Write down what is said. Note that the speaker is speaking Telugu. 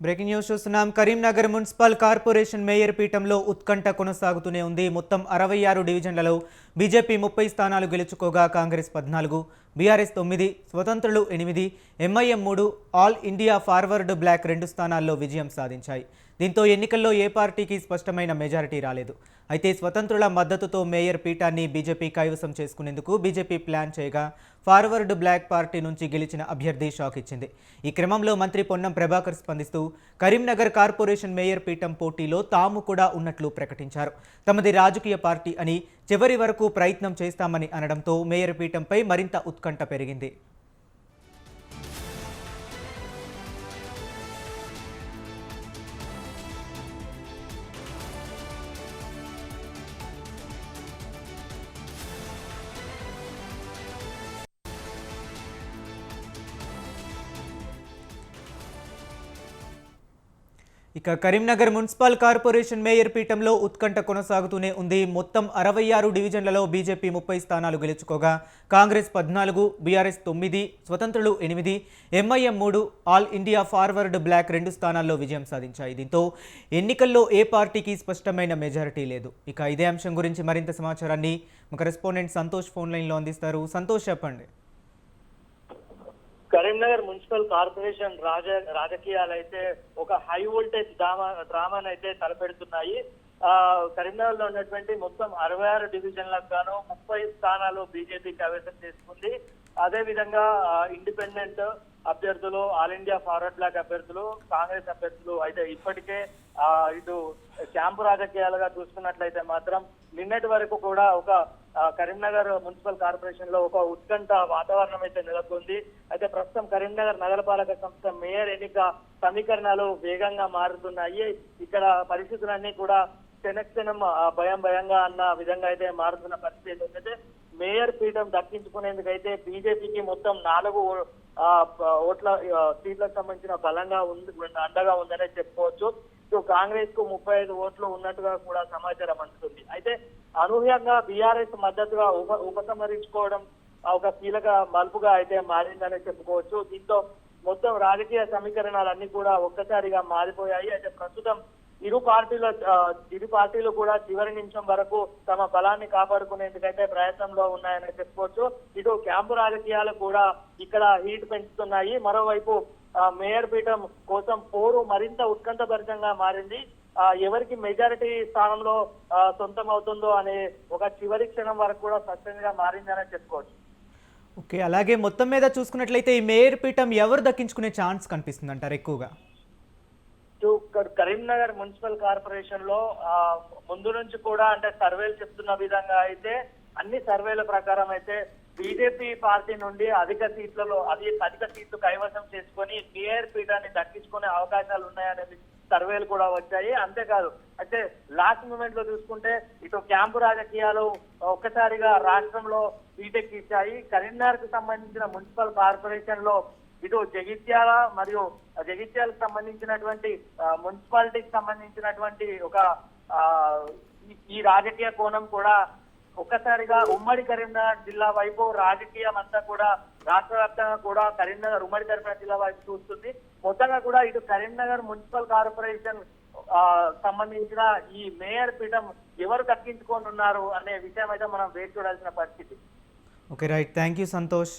బ్రేకింగ్ న్యూస్ చూస్తున్నాం. కరీంనగర్ మున్సిపల్ కార్పొరేషన్ మేయర్ పీఠంలో ఉత్కంఠ కొనసాగుతూనే ఉంది. మొత్తం 66 డివిజన్లలో బీజేపీ 30 స్థానాలు గెలుచుకోగా కాంగ్రెస్ 14, బీఆర్ఎస్ 9, స్వతంత్రులు 8, MIM 3, All India Forward Bloc 2 స్థానాల్లో విజయం సాధించాయి. దీంతో ఎన్నికల్లో ఏ పార్టీకి స్పష్టమైన మెజారిటీ రాలేదు. అయితే స్వతంత్రుల మద్దతుతో మేయర్ పీఠాన్ని బీజేపీ కైవసం చేసుకునేందుకు బీజేపీ ప్లాన్ చేయగా ఫార్వర్డ్ బ్లాక్ పార్టీ నుంచి గెలిచిన అభ్యర్థి షాక్ ఇచ్చింది. ఈ క్రమంలో మంత్రి పొన్నం ప్రభాకర్ స్పందిస్తూ కరీంనగర్ కార్పొరేషన్ మేయర్ పీఠం పోటీలో తాము కూడా ఉన్నట్లు ప్రకటించారు. తమది రాజకీయ పార్టీ అని చివరి వరకు ప్రయత్నం చేస్తామని అనడంతో మేయర్ పీఠంపై మరింత ఉత్కంఠ పెరిగింది. ఇక కరీంనగర్ మున్సిపల్ కార్పొరేషన్ మేయర్ పీఠంలో ఉత్కంఠ కొనసాగుతూనే ఉంది. మొత్తం 66 డివిజన్లలో బీజేపీ 30 స్థానాలు గెలుచుకోగా కాంగ్రెస్ 14, బీఆర్ఎస్ 9, స్వతంత్రులు 8, MIM 3, All India Forward Bloc 2 స్థానాల్లో విజయం సాధించాయి. దీంతో ఎన్నికల్లో ఏ పార్టీకి స్పష్టమైన మెజారిటీ లేదు. ఇక ఇదే అంశం గురించి మరింత సమాచారాన్ని మా కరెస్పాండెంట్ సంతోష్ ఫోన్ లైన్లో అందిస్తారు. సంతోష్, చెప్పండి. కరీంనగర్ మున్సిపల్ కార్పొరేషన్ రాజకీయాలు అయితే ఒక హై వోల్టేజ్ డ్రామాను అయితే తలపెడుతున్నాయి. కరీంనగర్ లో ఉన్నటువంటి మొత్తం 66 డివిజన్లకు గాను 30 స్థానాలు బీజేపీ కైవసం చేసుకుంది. అదే విధంగా ఇండిపెండెంట్ అభ్యర్థులు, ఆల్ ఇండియా ఫార్వర్డ్ బ్లాక్ అభ్యర్థులు, కాంగ్రెస్ అభ్యర్థులు అయితే ఇప్పటికే ఇటు క్యాంపు రాజకీయాలుగా చూసుకున్నట్లయితే మాత్రం నిన్నటి వరకు కూడా ఒక కరీంనగర్ మున్సిపల్ కార్పొరేషన్ లో ఒక ఉత్కంఠ వాతావరణం అయితే నెలకొంది. అయితే ప్రస్తుతం కరీంనగర్ నగరపాలక సంస్థ మేయర్ ఎన్నిక సమీకరణాలు వేగంగా మారుతున్నాయి. ఇక్కడ పరిస్థితులన్నీ కూడా క్షణక్షణం భయంగా అన్న విధంగా అయితే మారుతున్న పరిస్థితి అయితే మేయర్ పీఠం దక్కించుకునేందుకైతే బీజేపీకి మొత్తం 4 ఓట్ల సీట్లకు సంబంధించిన బలంగా అండగా ఉందనే చెప్పుకోవచ్చు. కాంగ్రెస్ కు 35 ఓట్లు ఉన్నట్టుగా కూడా సమాచారం అందుతుంది. అయితే అనూహ్యంగా బీఆర్ఎస్ మద్దతుగా ఉపసంహరించుకోవడం ఒక కీలక మలుపుగా అయితే మారిందనే చెప్పుకోవచ్చు. దీంతో మొత్తం రాజకీయ సమీకరణాలన్నీ కూడా ఒక్కసారిగా మారిపోయాయి. అయితే ప్రస్తుతం ఇరు పార్టీలు కూడా చివరి నిమిషం వరకు తమ బలాన్ని కాపాడుకునేందుకైతే ప్రయత్నంలో ఉన్నాయని చెప్పుకోవచ్చు. ఇటు క్యాంపు రాజకీయాలు కూడా ఇక్కడ హీట్ పెంచుతున్నాయి. మరోవైపు మేయర్ పీఠం కోసం పోరు మరింత ఉత్కంఠభరితంగా మారింది. ఎవరికి మెజారిటీ స్థానంలో సొంతం అవుతుందో అనే ఒక చివరి క్షణం వరకు కూడా స్పష్టంగా మారిందని చెప్పుకోవచ్చు. ఓకే, అలాగే మొత్తం మీద చూసుకున్నట్లయితే ఈ మేయర్ పీఠం ఎవరు దక్కించుకునే ఛాన్స్ కనిపిస్తుంది అంటారు ఎక్కువగా? కరీంనగర్ మున్సిపల్ కార్పొరేషన్ లో ముందు నుంచి కూడా అంటే సర్వేలు చెప్తున్న విధంగా అయితే అన్ని సర్వేల ప్రకారం అయితే బీజేపీ పార్టీ నుండి అధిక సీట్లు కైవసం చేసుకొని మేయర్ పీఠాన్ని దక్కించుకునే అవకాశాలు ఉన్నాయనేది సర్వేలు కూడా వచ్చాయి. అంతేకాదు అయితే లాస్ట్ మూమెంట్ లో చూసుకుంటే ఇటు క్యాంపు రాజకీయాలు ఒక్కసారిగా రాష్ట్రంలో పీటెక్కిచ్చాయి. కరీంనగర్ కు సంబంధించిన మున్సిపల్ కార్పొరేషన్ లో ఇటు జగిత్యాల మరియు జగిత్యాలకు సంబంధించినటువంటి మున్సిపాలిటీకి సంబంధించినటువంటి ఒక ఈ రాజకీయ కోణం కూడా ఒక్కసారిగా ఉమ్మడి కరీంనగర్ జిల్లా వైపు రాజకీయం అంతా కూడా రాష్ట్ర వ్యాప్తంగా కూడా ఉమ్మడి కరీంనగర్ జిల్లా వైపు చూస్తుంది. మొత్తంగా కూడా ఇటు కరీంనగర్ మున్సిపల్ కార్పొరేషన్ సంబంధించిన ఈ మేయర్ పీఠం ఎవరు దక్కించుకొని ఉన్నారు అనే విషయం అయితే మనం వేచి చూడాల్సిన పరిస్థితి. Okay, right. Thank you Santosh.